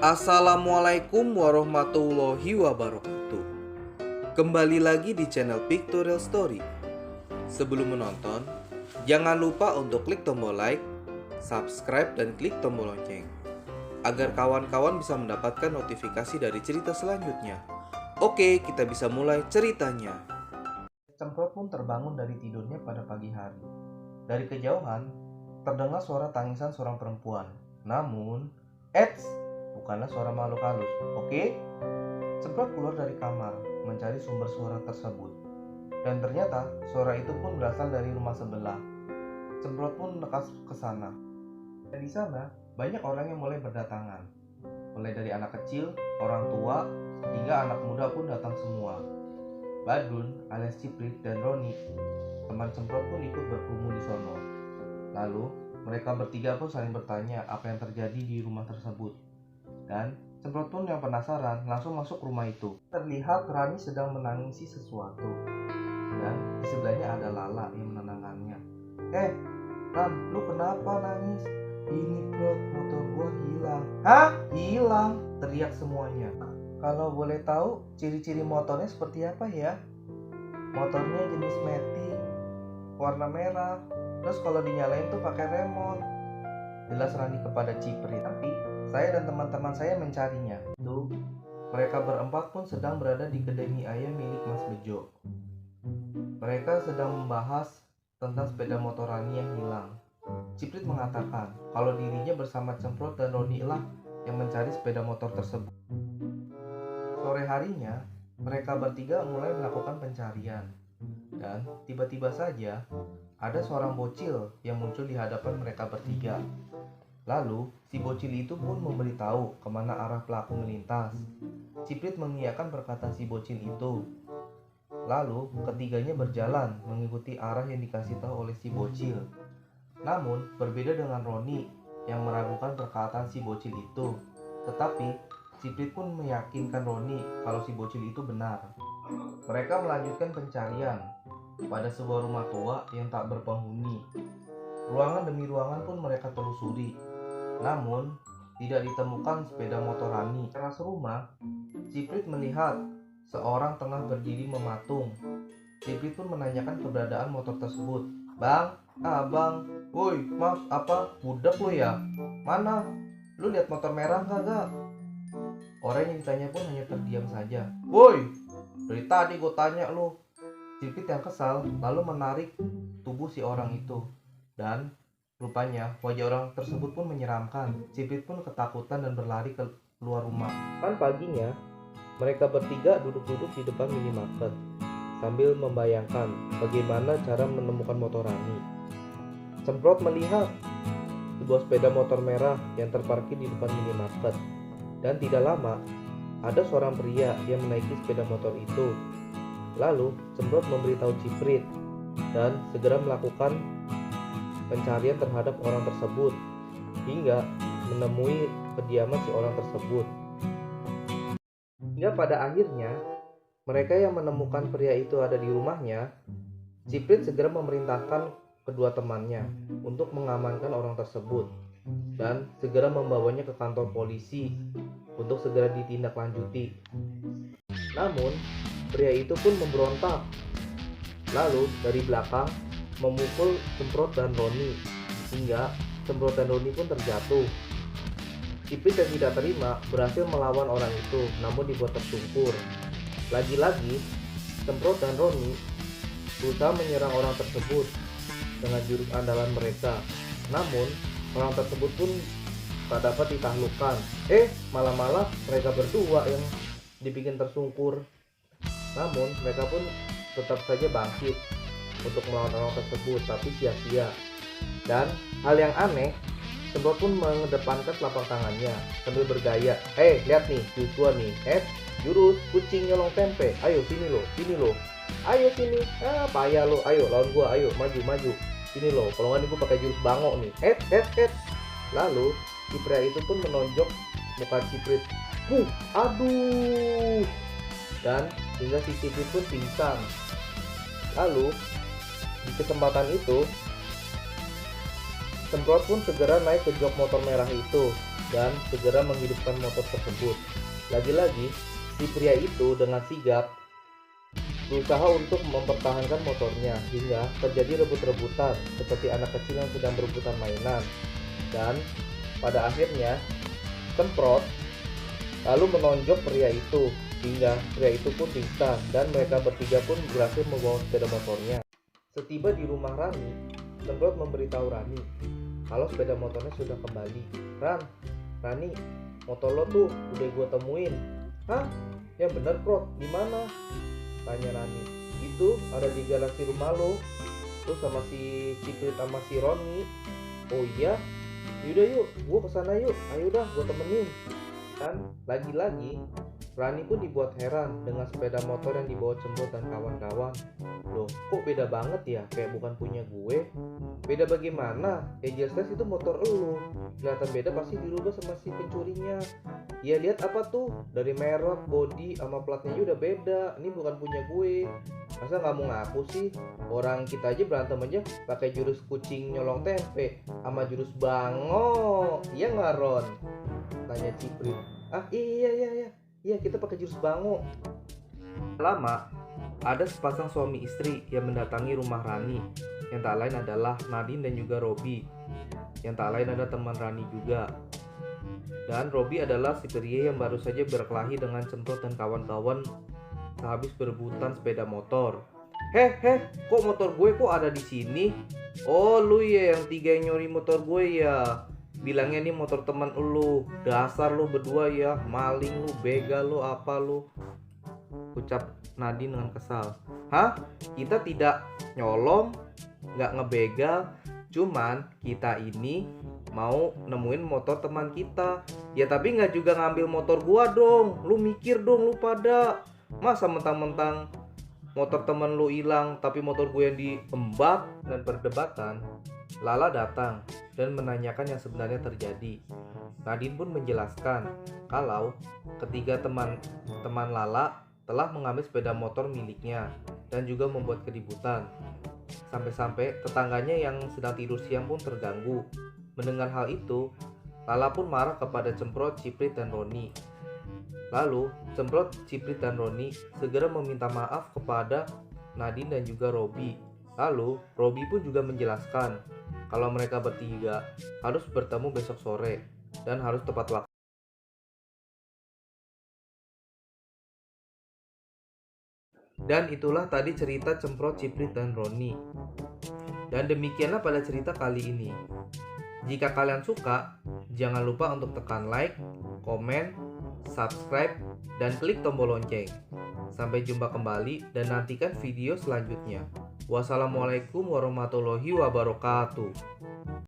Assalamualaikum warahmatullahi wabarakatuh. Kembali lagi di channel Pictorial Story. Sebelum menonton, jangan lupa untuk klik tombol like, subscribe, dan klik tombol lonceng agar kawan-kawan bisa mendapatkan notifikasi dari cerita selanjutnya. Oke, kita bisa mulai ceritanya. Cemprot pun terbangun dari tidurnya pada pagi hari. Dari kejauhan, terdengar suara tangisan seorang perempuan. Namun, bukanlah suara makhluk halus, oke? Cemprot keluar dari kamar, mencari sumber suara tersebut. Dan ternyata, suara itu pun berasal dari rumah sebelah. Cemprot pun mendekat ke sana. Dan di sana, banyak orang yang mulai berdatangan. Mulai dari anak kecil, orang tua, hingga anak muda pun datang semua. Badun alias Ciprit dan Roni, teman Cemprot pun ikut berkerumun di sono. Lalu, mereka bertiga pun saling bertanya apa yang terjadi di rumah tersebut. Dan Cemprot pun yang penasaran langsung masuk rumah itu. Terlihat Rani sedang menangisi sesuatu. Dan di sebelahnya ada Lala yang menenangkannya. Ran, lu kenapa nangis? Ini Prot, motor gua hilang. Hah? Hilang? Teriak semuanya. Kalau boleh tahu, ciri-ciri motornya seperti apa ya? Motornya jenis matic, warna merah. Terus kalau dinyalain tuh pakai remote. Jelas Rani kepada Ciprit. Tapi saya dan teman-teman saya mencarinya. Tuh, mereka berempat pun sedang berada di kedai mie ayam milik Mas Bejo. Mereka sedang membahas tentang sepeda motor Rani yang hilang. Ciprit mengatakan kalau dirinya bersama Cemprot dan Roni lah yang mencari sepeda motor tersebut. Sore harinya, mereka bertiga mulai melakukan pencarian. Dan tiba-tiba saja ada seorang bocil yang muncul di hadapan mereka bertiga. Lalu, si bocil itu pun memberitahu kemana arah pelaku melintas. Ciprit mengiyakan perkataan si bocil itu. Lalu, ketiganya berjalan mengikuti arah yang dikasih tahu oleh si bocil. Namun, berbeda dengan Roni yang meragukan perkataan si bocil itu. Tetapi, Ciprit pun meyakinkan Roni kalau si bocil itu benar. Mereka melanjutkan pencarian pada sebuah rumah tua yang tak berpenghuni. Ruangan demi ruangan pun mereka telusuri. Namun, tidak ditemukan sepeda motor Rani. Di teras rumah, Ciprit melihat seorang tengah berdiri mematung. Ciprit pun menanyakan keberadaan motor tersebut. Bang, woi, maaf, apa? Budak lo ya? Mana? Lu lihat motor merah kagak? Orang yang ditanya pun hanya terdiam saja. Woi, dari tadi gue tanya lu. Ciprit yang kesal lalu menarik tubuh si orang itu. Dan rupanya wajah orang tersebut pun menyeramkan. Ciprit pun ketakutan dan berlari keluar rumah. Kan paginya, mereka bertiga duduk-duduk di depan minimarket sambil membayangkan bagaimana cara menemukan motor Rani. Cemprot melihat sebuah sepeda motor merah yang terparkir di depan minimarket. Dan tidak lama, ada seorang pria yang menaiki sepeda motor itu. Lalu, Cemprot memberitahu Ciprit dan segera melakukan pencarian terhadap orang tersebut hingga menemui kediaman si orang tersebut. Hingga pada akhirnya, mereka yang menemukan pria itu ada di rumahnya. Ciprit segera memerintahkan kedua temannya untuk mengamankan orang tersebut dan segera membawanya ke kantor polisi untuk segera ditindaklanjuti. Namun, pria itu pun memberontak. Lalu dari belakang memukul Cemprot dan Roni hingga Cemprot dan Roni pun terjatuh. Ciprit yang tidak terima berhasil melawan orang itu, namun dibuat tersungkur. Lagi-lagi, Cemprot dan Roni berusaha menyerang orang tersebut dengan jurus andalan mereka. Namun, orang tersebut pun tak dapat ditaklukkan. Malah mereka berdua yang dibikin tersungkur. Namun, mereka pun tetap saja bangkit untuk melawan orang tersebut, tapi sia-sia. Dan hal yang aneh, Cemprot pun mengedepankan telapak tangannya sambil bergaya. Lihat nih, jurus gua nih. Jurus kucing nyolong tempe. Ayo sini lo. Ayo sini. Payah lo. Ayo lawan gua. Ayo maju. Sini lo. Kalau nggak nih gua pakai jurus bangok nih. Lalu si pria itu pun menonjok muka Ciprit. Aduh. Dan hingga si Ciprit pun pingsan. Lalu di kesempatan itu, Cemprot pun segera naik ke jok motor merah itu dan segera menghidupkan motor tersebut. Lagi-lagi, si pria itu dengan sigap berusaha untuk mempertahankan motornya hingga terjadi rebut-rebutan seperti anak kecil yang sedang berebutan mainan. Dan pada akhirnya semprot lalu menonjok pria itu hingga pria itu pun pingsan dan mereka bertiga pun berhasil membawa sepeda motornya. Setiba di rumah Rani, Semprot memberitahu Rani kalau sepeda motornya sudah kembali. Rani, motor lo tuh udah gue temuin. Hah? Ya bener Prot, di mana? Tanya Rani. Itu ada di garasi rumah lo. Terus sama si Ciprit sama si Roni. Oh iya? Yaudah yuk, gue kesana yuk. Ayo dah, gue temenin. Dan lagi-lagi Rani pun dibuat heran dengan sepeda motor yang dibawa Cemprot dan kawan-kawan. Loh, kok beda banget ya? Kayak bukan punya gue. Beda bagaimana? Ya jelas itu motor elu. Kelihatan beda pasti dirubah sama si pencurinya. Ya lihat apa tuh? Dari merek, bodi, sama platnya udah beda. Ini bukan punya gue. Masa nggak mau ngaku sih? Orang kita aja berantem aja pakai jurus kucing nyolong tempe sama jurus bango. Iya nggak Ron? Tanya Ciprit. Ah iya kita pakai jurus bango. Lama ada sepasang suami istri yang mendatangi rumah Rani, yang tak lain adalah Nadine dan juga Robi, yang tak lain ada teman Rani juga. Dan Robi adalah si pria yang baru saja berkelahi dengan Cemprot dan kawan-kawan sehabis berebutan sepeda motor. Kok motor gue kok ada di sini? Oh lu ya yang tiga yang nyuri motor gue ya. Bilangnya nih motor teman lu. Dasar lu berdua ya, maling lu, begal lu, apa lu? Ucap Nadine dengan kesal. Hah? Kita tidak nyolong, nggak ngebegal, cuman kita ini mau nemuin motor teman kita. Ya tapi nggak juga ngambil motor gua dong. Lu mikir dong lu pada. Masa mentang-mentang motor teman lu hilang tapi motor gue yang diembak. Dan perdebatan, Lala datang dan menanyakan yang sebenarnya terjadi. Nadine pun menjelaskan kalau ketiga teman Lala telah mengambil sepeda motor miliknya dan juga membuat keributan. Sampai-sampai tetangganya yang sedang tidur siang pun terganggu. Mendengar hal itu, Lala pun marah kepada Cemprot, Ciprit, dan Roni. Lalu, Cemprot, Ciprit, dan Roni segera meminta maaf kepada Nadine dan juga Robi. Lalu, Robi pun juga menjelaskan kalau mereka bertiga harus bertemu besok sore dan harus tepat waktu. Dan itulah tadi cerita Cemprot, Ciprit, dan Roni. Dan demikianlah pada cerita kali ini. Jika kalian suka, jangan lupa untuk tekan like, komen, subscribe, dan klik tombol lonceng. Sampai jumpa kembali dan nantikan video selanjutnya. Wassalamualaikum warahmatullahi wabarakatuh.